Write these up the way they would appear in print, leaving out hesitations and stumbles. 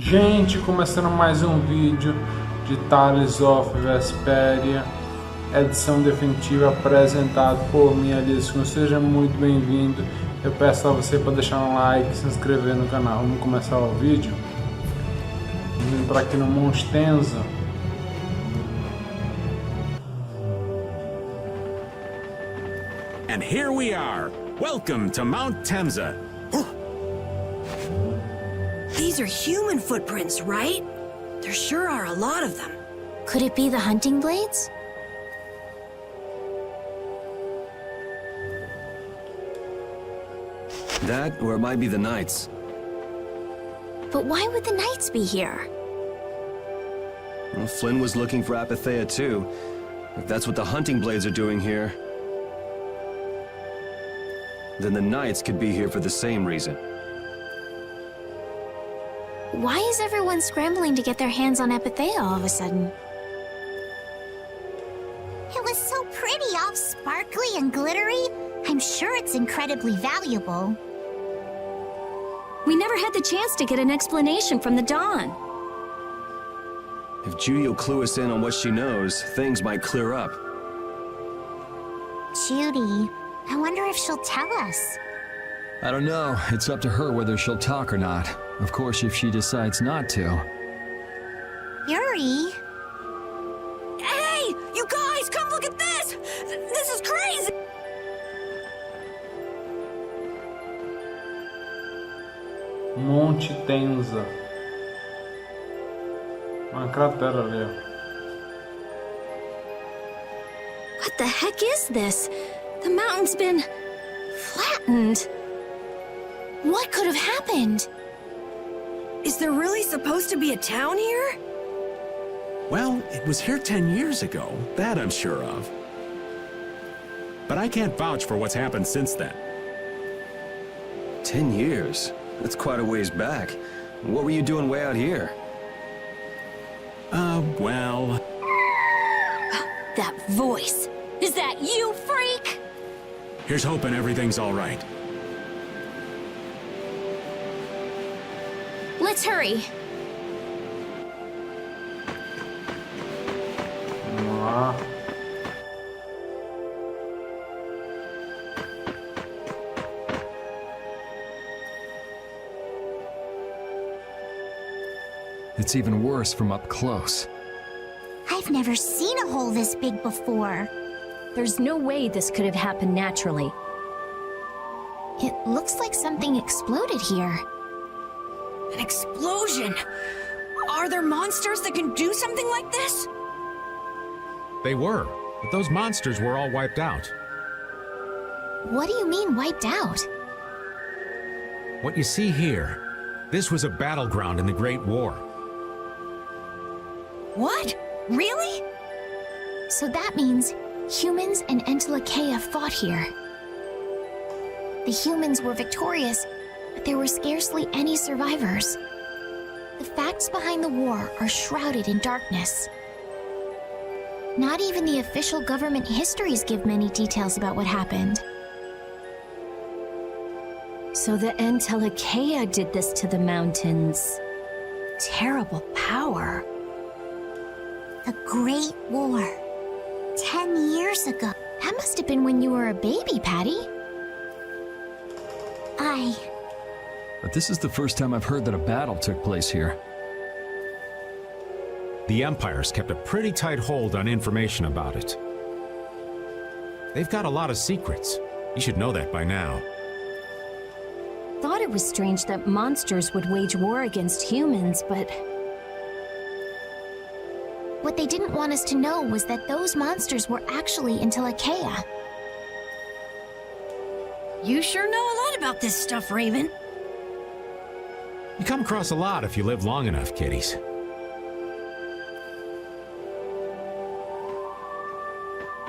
Gente, começando mais um vídeo de Tales of Vesperia, edição definitiva, apresentado por mim, Alisson. Seja muito bem-vindo. Eu peço a você para deixar um like e se inscrever no canal. Vamos começar o vídeo. Vamos entrar aqui no Monte Temza. And here we are. Welcome to Mount Temza. These are human footprints, right? There sure are a lot of them. Could it be the hunting blades? That, or it might be the Knights. But why would the knights be here? Well, Flynn was looking for Apatheia too. If that's what the hunting blades are doing here, then the Knights could be here for the same reason. Why is everyone scrambling to get their hands on Apatheia all of a sudden? It was so pretty, all sparkly and glittery. I'm sure it's incredibly valuable. We never had the chance to get an explanation from the Dawn. If Judy will clue us in on what she knows, things might clear up. Judy, I wonder if she'll tell us. I don't know. It's up to her whether she'll talk or not. Of course, if she decides not to. Yuri? Hey, you guys, come look at this! This is crazy! Monte Temza. Uma cratera ali, ó. What the heck is this? The mountain's been flattened. What could have happened? Is there really supposed to be a town here? Well, it was here 10 years ago. That I'm sure of. But I can't vouch for what's happened since then. 10 years? That's quite a ways back. What were you doing way out here? Well... That voice. Is that you, freak? Here's hoping everything's all right. Let's hurry. Vamos lá. It's even worse from up close. I've never seen a hole this big before. There's no way this could have happened naturally. It looks like something exploded here. An explosion! Are there monsters that can do something like this? They were, but those monsters were all wiped out. What do you mean, wiped out? What you see here, this was a battleground in the Great War. What? Really? So that means humans and Entelekea fought here. The humans were victorious, but there were scarcely any survivors. The facts behind the war are shrouded in darkness. Not even the official government histories give many details about what happened. So the Entelekea did this to the mountains. Terrible power. The Great War. 10 years ago. That must have been when you were a baby, Patty. But this is the first time I've heard that a battle took place here. The Empire's kept a pretty tight hold on information about it. They've got a lot of secrets. You should know that by now. Thought it was strange that monsters would wage war against humans, but... What they didn't want us to know was that those monsters were actually Entelekea. You sure know a lot about this stuff, Raven. You come across a lot if you live long enough, kiddies.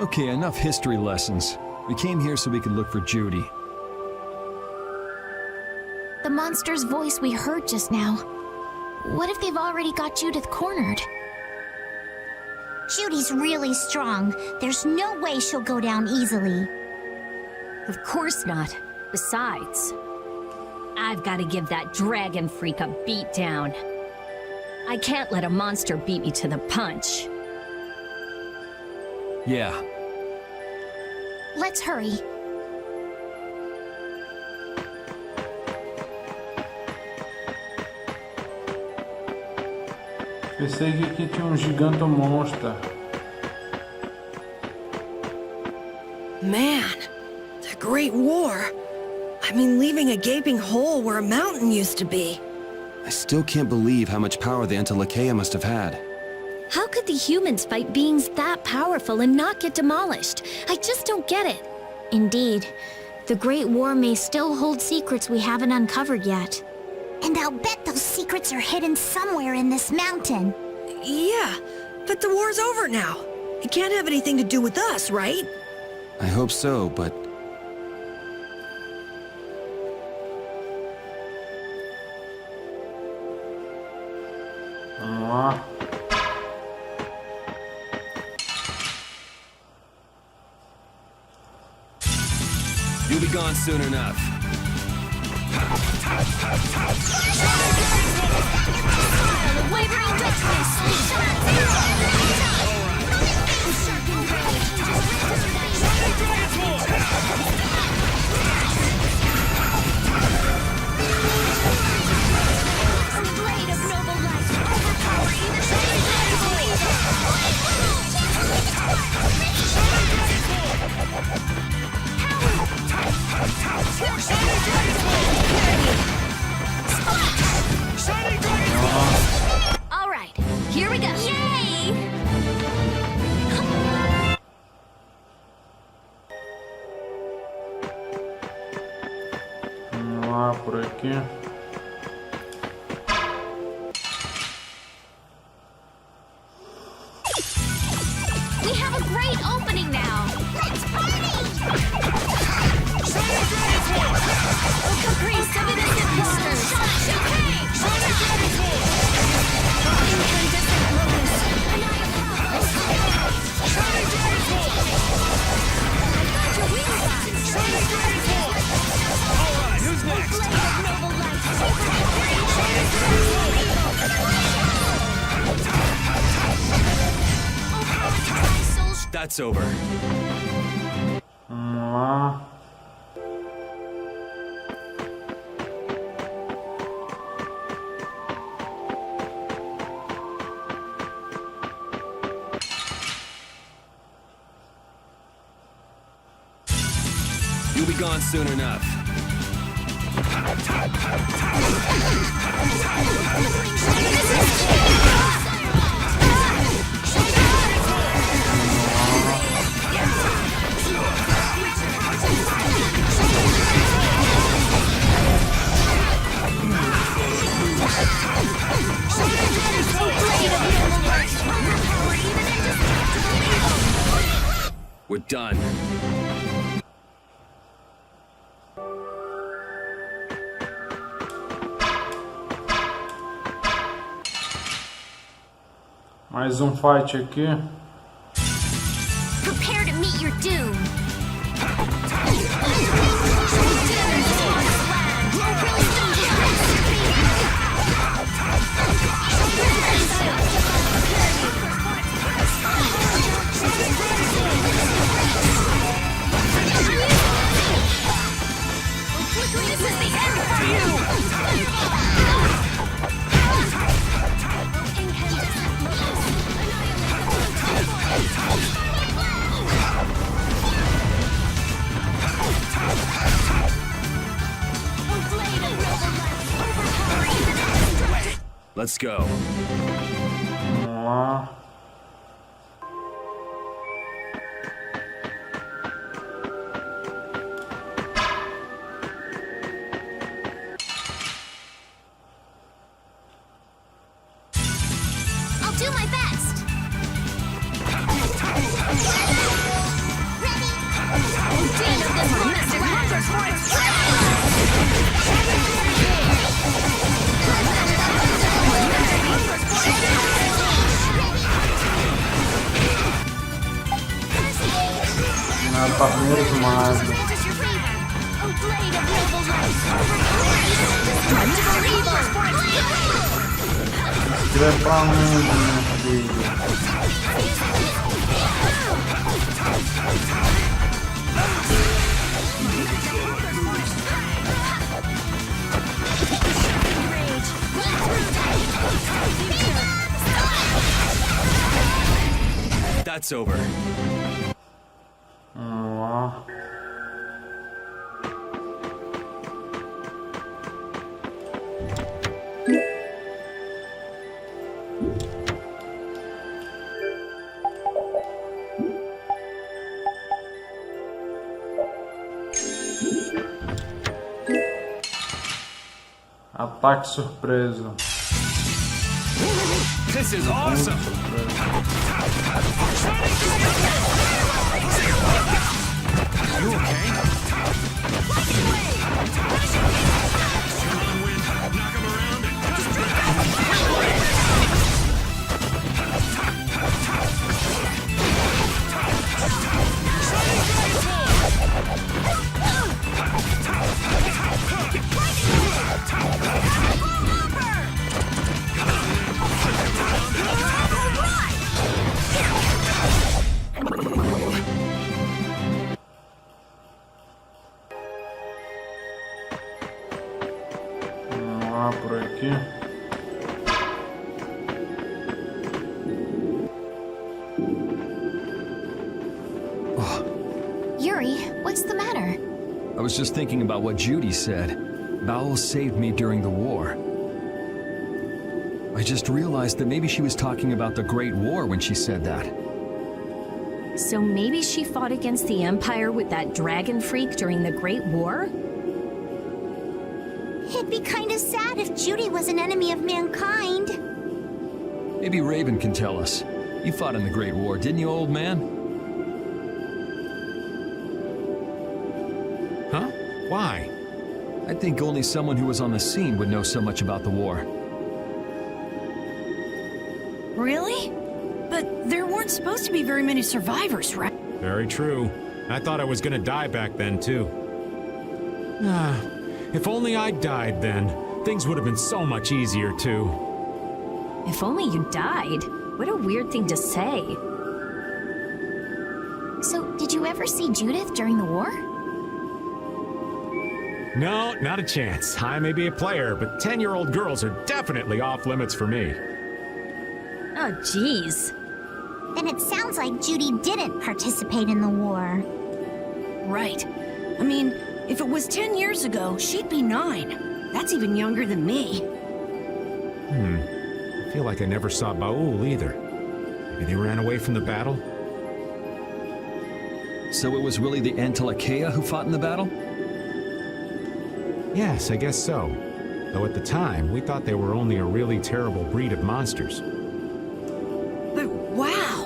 Okay, enough history lessons. We came here so we could look for Judy. The monster's voice we heard just now. What if they've already got Judith cornered? Judy's really strong. There's no way she'll go down easily. Of course not. Besides, I've got to give that dragon freak a beat down. I can't let a monster beat me to the punch. Yeah. Let's hurry. Pensei que aqui tinha gigantomonster. Man, the Great War. I mean, leaving a gaping hole where a mountain used to be. I still can't believe how much power the Entelekea must have had. How could the humans fight beings that powerful and not get demolished? I just don't get it. Indeed. The Great War may still hold secrets we haven't uncovered yet. And I'll bet those secrets are hidden somewhere in this mountain. Yeah, but the war's over now. It can't have anything to do with us, right? I hope so, but... Vamos lá. You'll be gone soon enough. All right, here we go. Yay! Vamos lá por aqui. We have a great opening now! Let's party! Caprice, evanescent waters. Incandescent locust. Alright, who's next? That's over. Vamos lá. You'll be gone soon enough. We're done. Mais fight aqui. Prepare to meet your doom! This is the end for you! Let's go. Vamos lá. I'll do my best! Nada para primeiro mais. vai pra onde, meu filho? That's over. Vamos lá. Ataque surpresa. This is awesome! You okay? Come on, Wind. Knock him around Vamos lá por aqui. Yuri, what's the matter? I was just thinking about what Judy said. Bowel saved me during the war. I just realized that maybe she was talking about the Great War when she said that. So maybe she fought against the Empire with that dragon freak during the Great War? It'd be kind of sad if Judy was an enemy of mankind. Maybe Raven can tell us. You fought in the Great War, didn't you, old man? Huh? Why? I think only someone who was on the scene would know so much about the war. Really? But there weren't supposed to be very many survivors, right? Very true. I thought I was gonna die back then, too. If only I'd died then. Things would have been so much easier, too. If only you died. What a weird thing to say. So, did you ever see Judith during the war? No, not a chance. I may be a player, but 10-year-old girls are definitely off limits for me. Oh, jeez. Then it sounds like Judy didn't participate in the war. Right. I mean, if it was 10 years ago, she'd be 9. That's even younger than me. I feel like I never saw Baul either. Maybe they ran away from the battle? So it was really the Antilakea who fought in the battle? Yes, I guess so. Though at the time, we thought they were only a really terrible breed of monsters. But wow!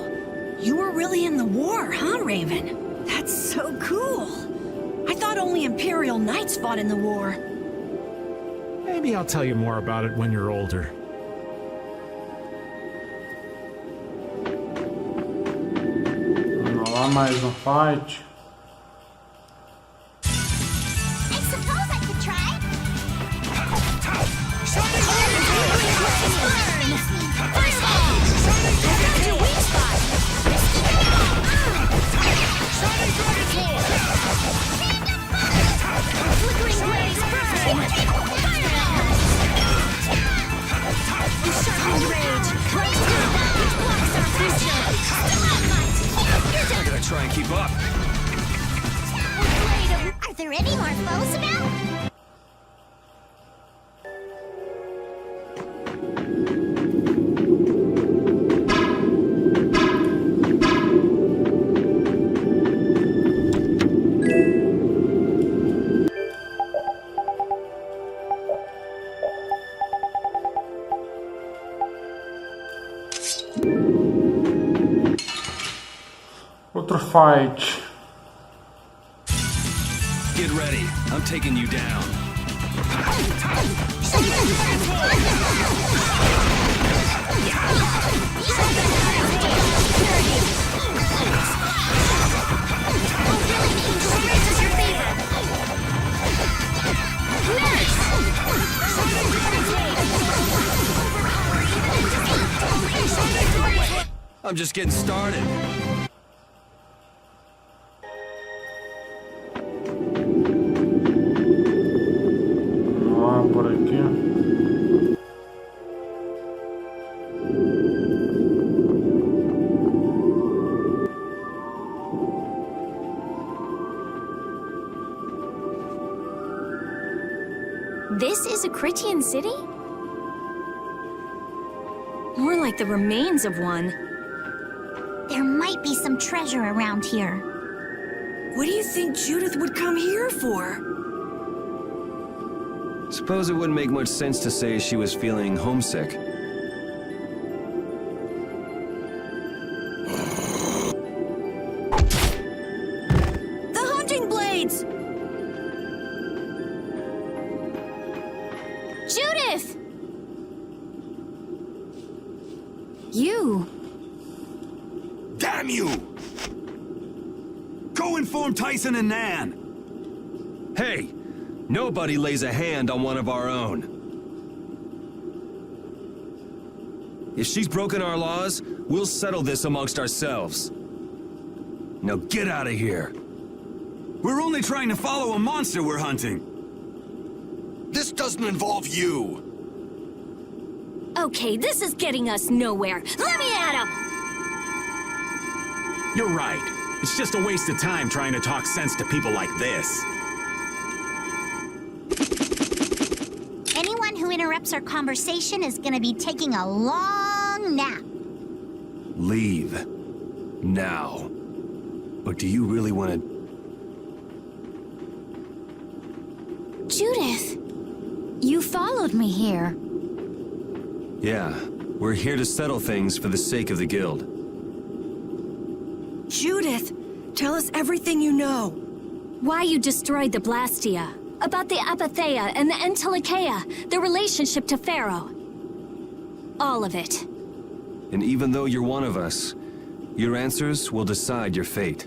You were really in the war, huh, Raven? That's so cool! I thought only Imperial Knights fought in the war. Maybe I'll tell you more about it when you're older. Vamos lá, mais fight. I suppose I could try. I'm gonna try and keep up. Are there any more foes about? Outro fight. Get ready. I'm taking you down. I'm just getting started. Por aqui. This is a Critian city? More like the remains of one. There might be some treasure around here. What do you think Judith would come here for? Suppose it wouldn't make much sense to say she was feeling homesick. The hunting blades! Judith! You. Damn you! Go inform Tyson and Nan. Hey! Nobody lays a hand on one of our own. If she's broken our laws, we'll settle this amongst ourselves. Now get out of here. We're only trying to follow a monster we're hunting. This doesn't involve you. Okay, this is getting us nowhere. Let me at him! You're right. It's just a waste of time trying to talk sense to people like this. Anyone who interrupts our conversation is gonna be taking a long nap. Leave. Now. Or do you really want to... Judith, you followed me here. Yeah, we're here to settle things for the sake of the guild. Judith, tell us everything you know. Why you destroyed the Blastia. About the Apatheia and the Entelikeia, their relationship to Pharaoh. All of it. And even though you're one of us, your answers will decide your fate.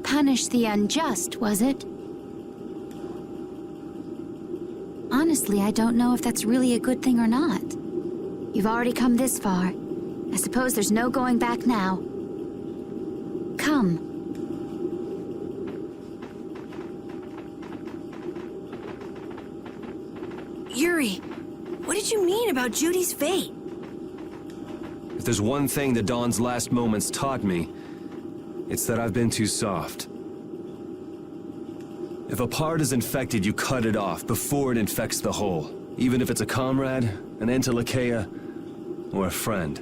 Punish the unjust, was it? Honestly, I don't know if that's really a good thing or not. You've already come this far. I suppose there's no going back now. Come. Yuri, what did you mean about Judy's fate? If there's one thing the Dawn's last moments taught me, it's that I've been too soft. If a part is infected, you cut it off before it infects the whole. Even if it's a comrade, an Entelikeia, or a friend.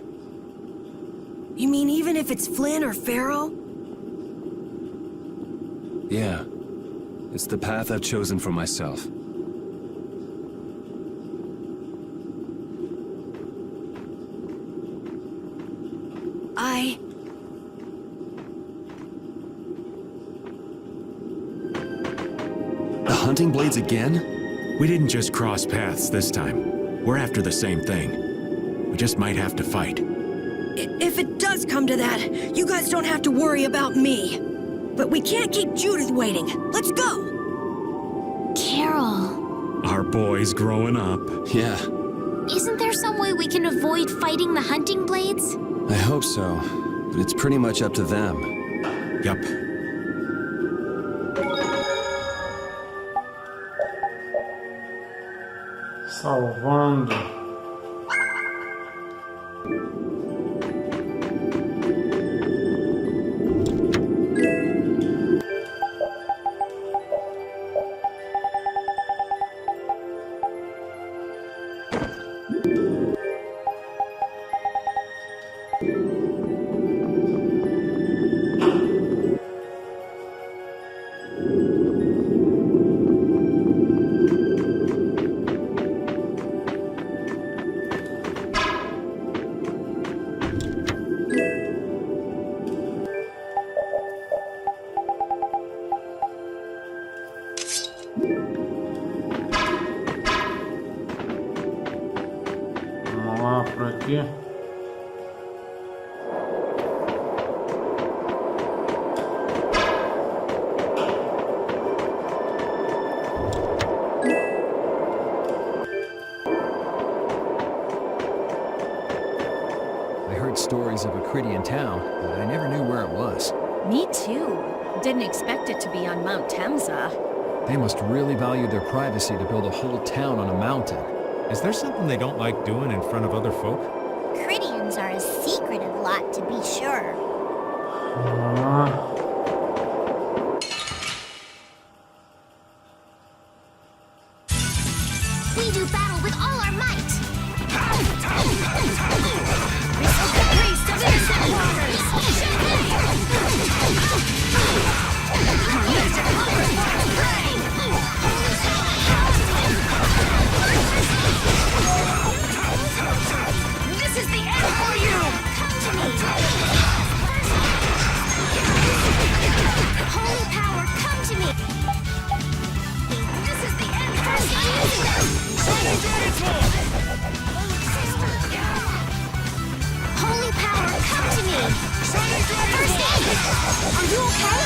You mean even if it's Flynn or Pharaoh? Yeah. It's the path I've chosen for myself. The hunting blades again? We didn't just cross paths this time. We're after the same thing. We just might have to fight. If it does come to that, you guys don't have to worry about me. But we can't keep Judith waiting. Let's go! Carol. Our boy's growing up. Yeah, Isn't there some way we can avoid fighting the hunting blades? I hope so. But it's pretty much up to them. Yup. Salvando. Vamos lá por aqui. stories of a Cridian town, but I never knew where it was. Me too. Didn't expect it to be on Mount Temza. They must really value their privacy to build a whole town on a mountain. Is there something they don't like doing in front of other folk? Cridians are a secretive lot, to be sure. We do battle with all our might. Priest of innocent waters! This is the end for you! Holy power, come to me. This is the end for you! Holy power, come to me. First aid. Are you okay?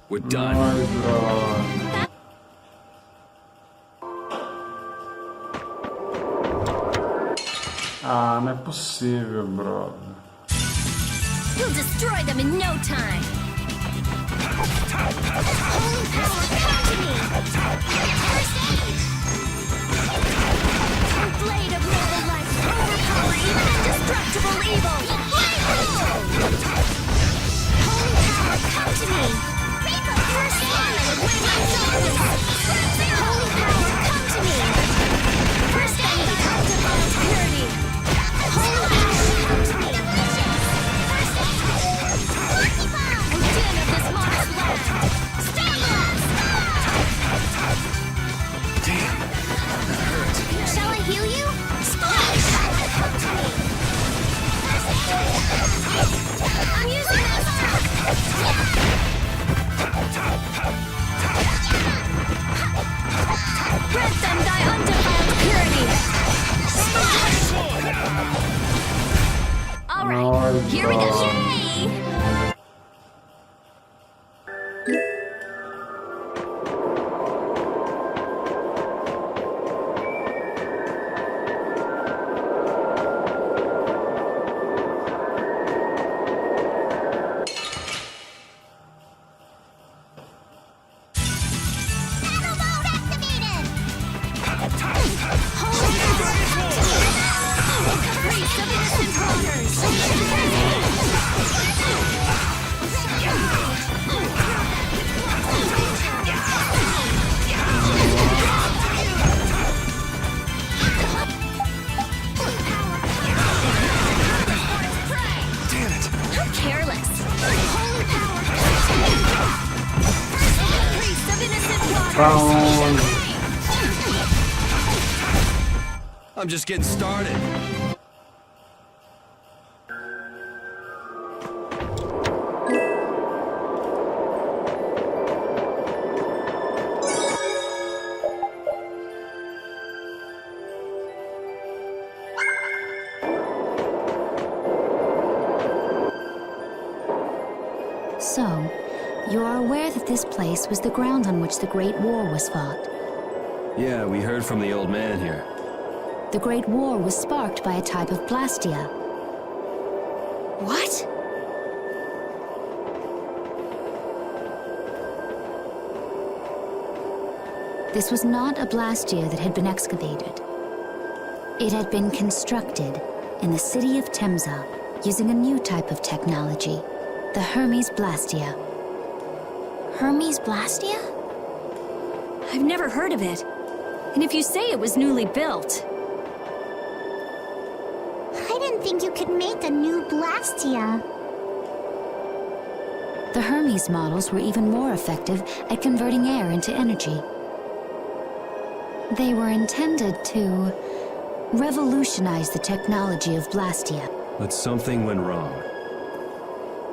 We're done. Ai, droga. Ah, não é possível, brother. We'll destroy them in no time! Holy power, come to me. First aid. A blade of noble light to overpower even indestructible evil! Holy power, come to me. First aid. Holy power, come to me. First aid undefiled purity! Holy power, come to me. And din of this monarch's land! Stand blast. Damn, that hurt. Shall I heal you? Splash. I'm using this! Grant them thy undefiled purity! Alright, here we go! Yay! Battle mode activated. Priest of innocent waters! Damn it. How careless! Holy power. Priest of innocent Pra waters! onde? I'm just getting started. So, you are aware that this place was the ground on which the Great War was fought. Yeah, we heard from the old man here. The Great War was sparked by a type of blastia. What? This was not a blastia that had been excavated. It had been constructed in the city of Temza using a new type of technology, the Hermes Blastia. Hermes Blastia? I've never heard of it. And if you say it was newly built... I didn't think you could make a new Blastia. The Hermes models were even more effective at converting air into energy. They were intended to revolutionize the technology of Blastia. But something went wrong.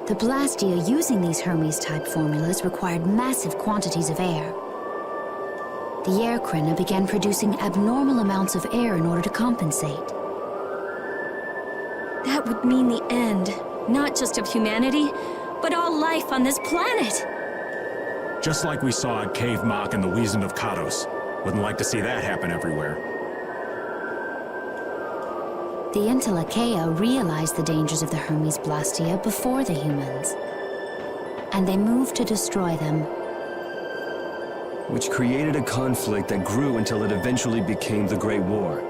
The Blastia using these Hermes-type formulas required massive quantities of air. The Airkrina began producing abnormal amounts of air in order to compensate. That would mean the end, not just of humanity, but all life on this planet. Just like we saw at Cave Mach and the Wiesen of Kados. Wouldn't like to see that happen everywhere. The Entelekea realized the dangers of the Hermes Blastia before the humans, and they moved to destroy them. Which created a conflict that grew until it eventually became the Great War.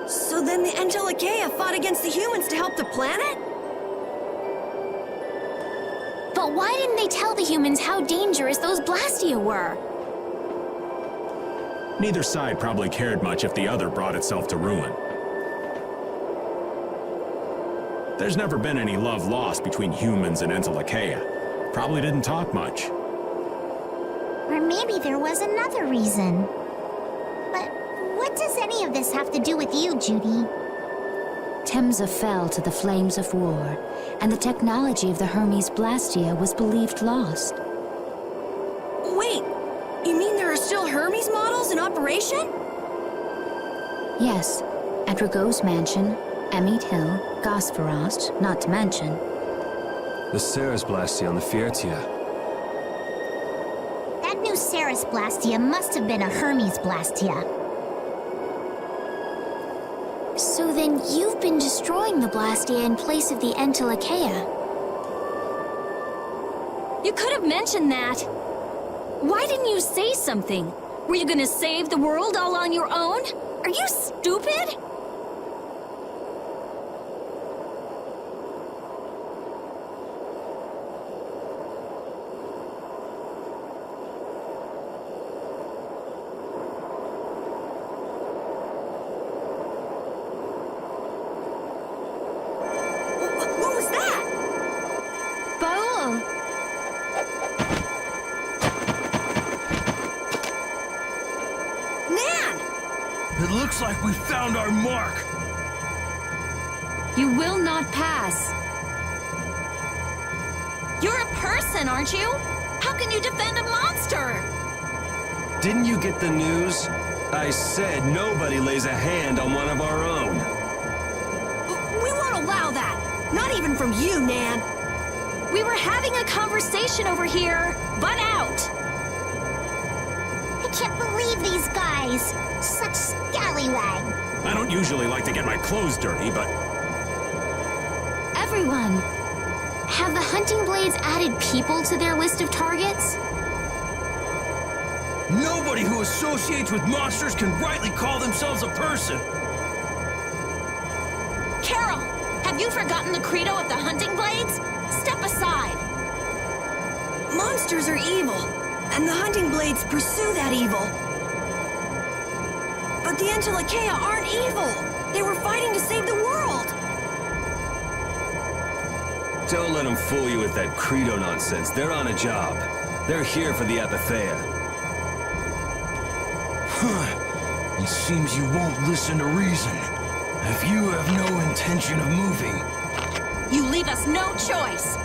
So then the Entelekea fought against the humans to help the planet? But why didn't they tell the humans how dangerous those Blastia were? Neither side probably cared much if the other brought itself to ruin. There's never been any love lost between humans and Entelekea. Probably didn't talk much. Or maybe there was another reason. But what does any of this have to do with you, Judy? Temza fell to the flames of war, and the technology of the Hermes Blastia was believed lost. Wait, you mean there are still Hermes models in operation? Yes, at Rago's mansion, Emmett Hill, Gosferost, not to mention. The Ceres Blastia on the Fiertia. That new Ceres Blastia must have been a Hermes Blastia. So then you've been destroying the Blastia in place of the Entelekea. You could have mentioned that. Why didn't you say something? Were you gonna save the world all on your own? Are you stupid? What was that? Baul! Nan! It looks like we found our mark. You will not pass. You're a person, aren't you? How can you defend a monster? Didn't you get the news? I said nobody lays a hand on one of our own. We won't allow that. Not even from you, Nan. We were having a conversation over here. Butt out! I can't believe these guys. Such scallywag. I don't usually like to get my clothes dirty, but Everyone! Have the hunting blades added people to their list of targets? Nobody who associates with monsters can rightly call themselves a person. Carol, have you forgotten the credo of the hunting blades? Step aside. Monsters are evil, and the hunting blades pursue that evil. But the Entelekea aren't evil. They were fighting to save the world. Don't let them fool you with that credo nonsense. They're on a job. They're here for the Apatheia. It seems you won't listen to reason. If you have no intention of moving, You leave us no choice.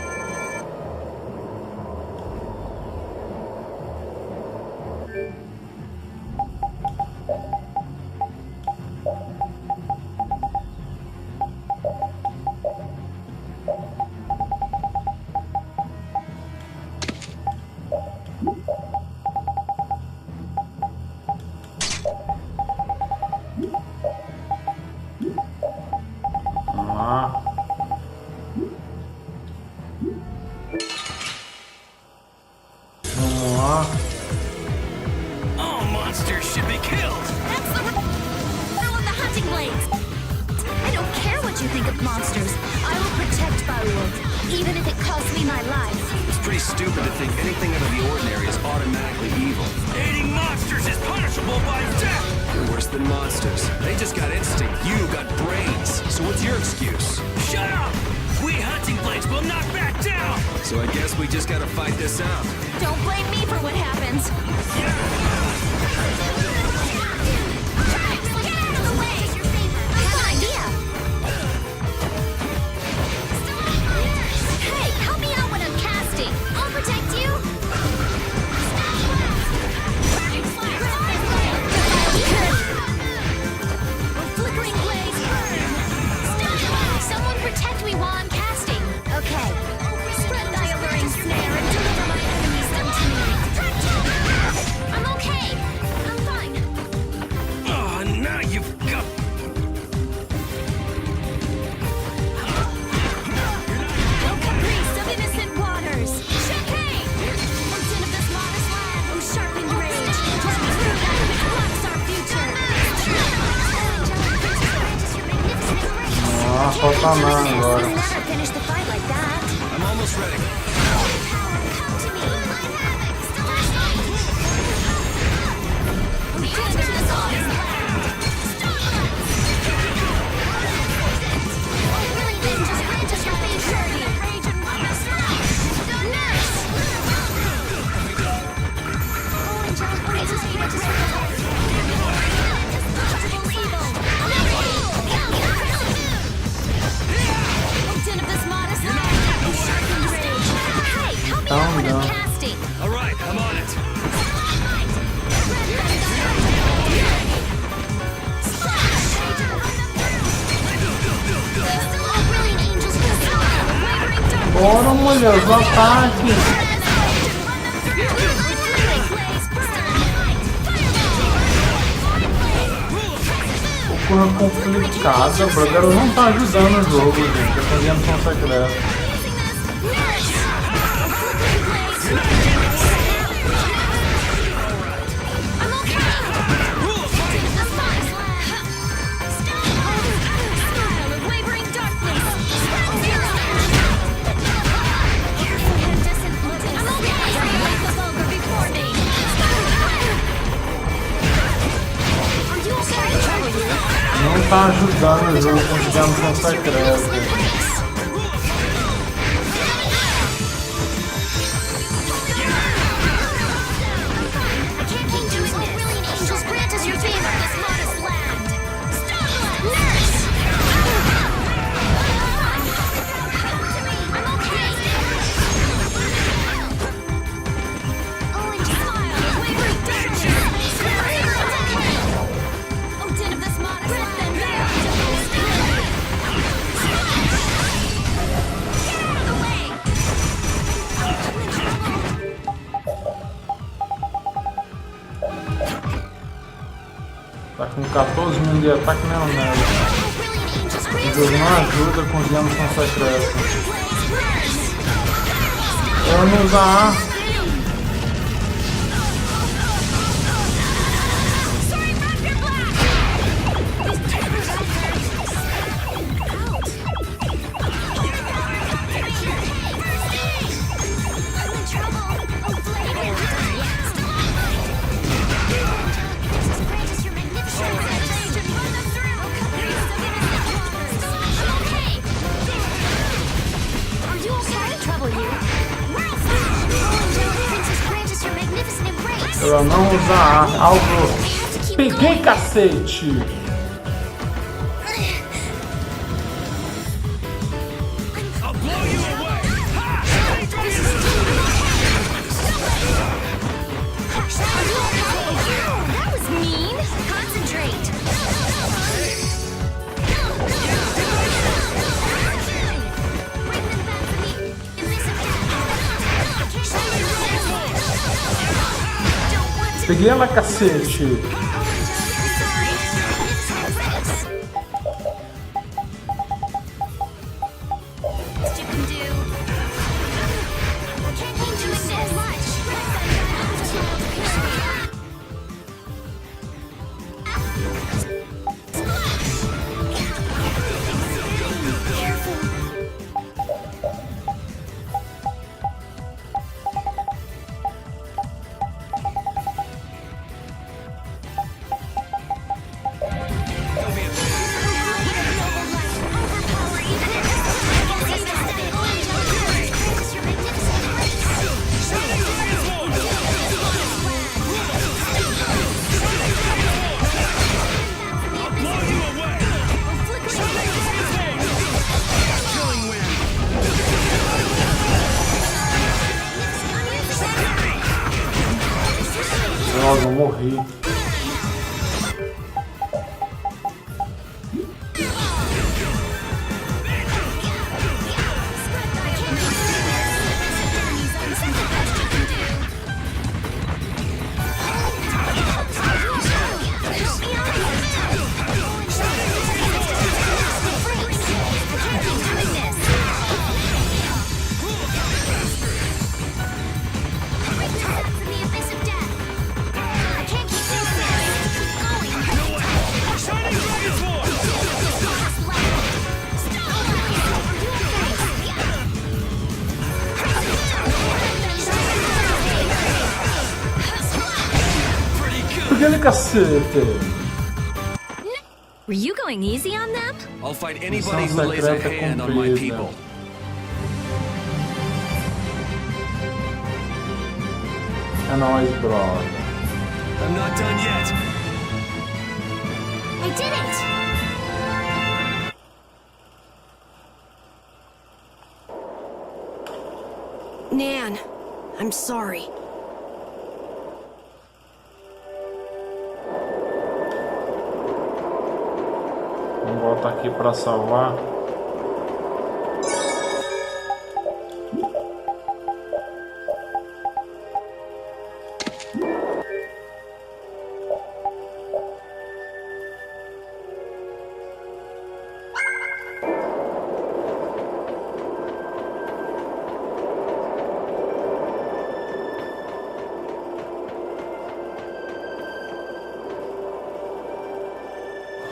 all monsters should be killed. That's the rule of the hunting blades. I don't care what you think of monsters. I will protect Baul, even if it costs me my life. It's pretty stupid to think anything out of the ordinary is automatically evil. Aiding monsters is punishable by death. You're worse than monsters. They just got instinct. You got brains. So what's your excuse? Shut up! We hunting blades will not back down. So I guess we just gotta fight this out. Don't blame me for what happens. Get out of the way! I have an idea. Hey, help me out when I'm casting. I'll protect you. Flickering blades burn. Someone protect me while I'm casting. Okay. Spread thy alluring snare and deliver my enemies funcionar agora. I'm almost ready. Então, não. All right, I'm on it. Bora, mulher, os ataques. Porra complicada, brother. Não tá ajudando o jogo, gente. Eu tô vendo com secreto. Não tá ajudando o jogo com digamos secreto. Tá com 14 mil de ataque mesmo nela. O jogo não ajuda com os diamantes secretos. Eu não usar A. Ela não usa A. Algo. Peguei, cacete! Peguei ela, cacete! Droga, eu morri. aquele cacete. Were you going easy on them? I'll fight anybody who lays a hand on my people. É nóis, brother. I'm not done yet. I did it! Nan, I'm sorry. Vamos voltar aqui para salvar.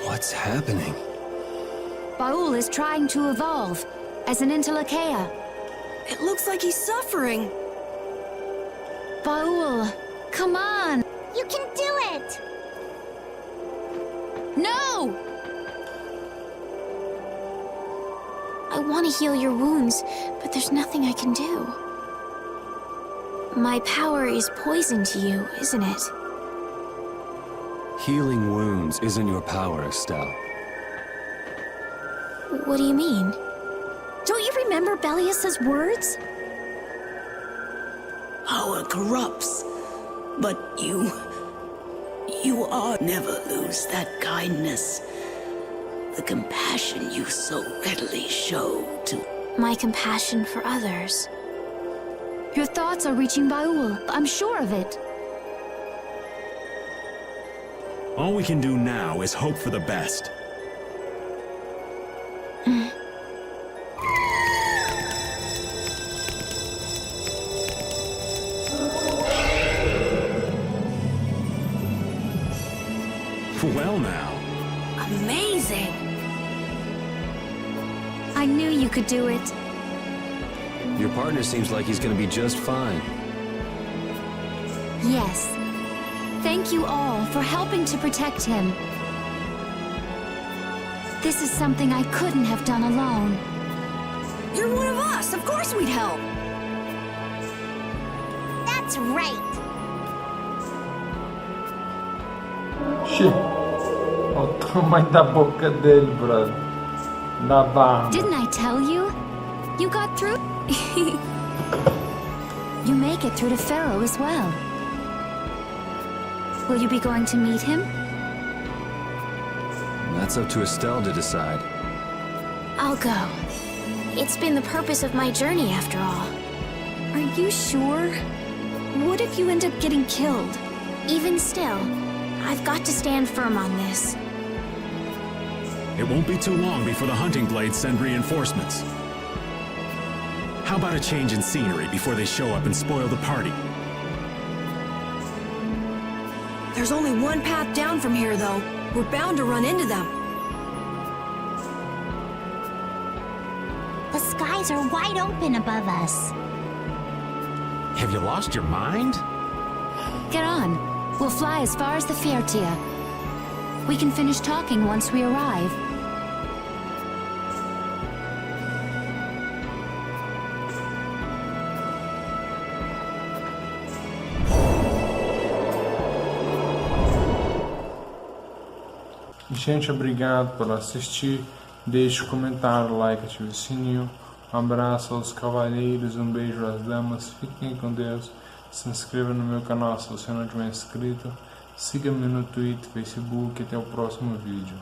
What's happening? Baul is trying to evolve as an Entelekea. It looks like he's suffering. Baul, come on! You can do it! No! I want to heal your wounds, but there's nothing I can do. My power is poison to you, isn't it? Healing wounds isn't your power, Estelle. What do you mean? Don't you remember Bellius's words? Power corrupts, but you are never lose that kindness. The compassion you so readily show to... My compassion for others. Your thoughts are reaching Baul. I'm sure of it. All we can do now is hope for the best. Well now. Amazing! I knew you could do it. Your partner seems like he's gonna be just fine. Yes. Thank you all for helping to protect him. This is something I couldn't have done alone. You're one of us! Of course we'd help! That's right! Olha o tamanho da boca dele, brother. Da barba. Didn't I tell you? You got through. You make it through to Pharaoh as well. Will you be going to meet him? That's up to Estelle to decide. I'll go. It's been the purpose of my journey after all. Are you sure? What if you end up getting killed? Even still, I've got to stand firm on this. It won't be too long before the hunting blades send reinforcements. How about a change in scenery before they show up and spoil the party? There's only one path down from here, though. We're bound to run into them. The skies are wide open above us. Have you lost your mind? Get on. We'll fly as far as the Fiertia. We can finish talking once we arrive. Gente, obrigado por assistir. Deixe um comentário, like, ative o sininho. Um abraço aos cavaleiros, um beijo às damas. Fiquem com Deus. Se inscreva no meu canal se você não tiver inscrito. Siga-me no Twitter, Facebook e até o próximo vídeo.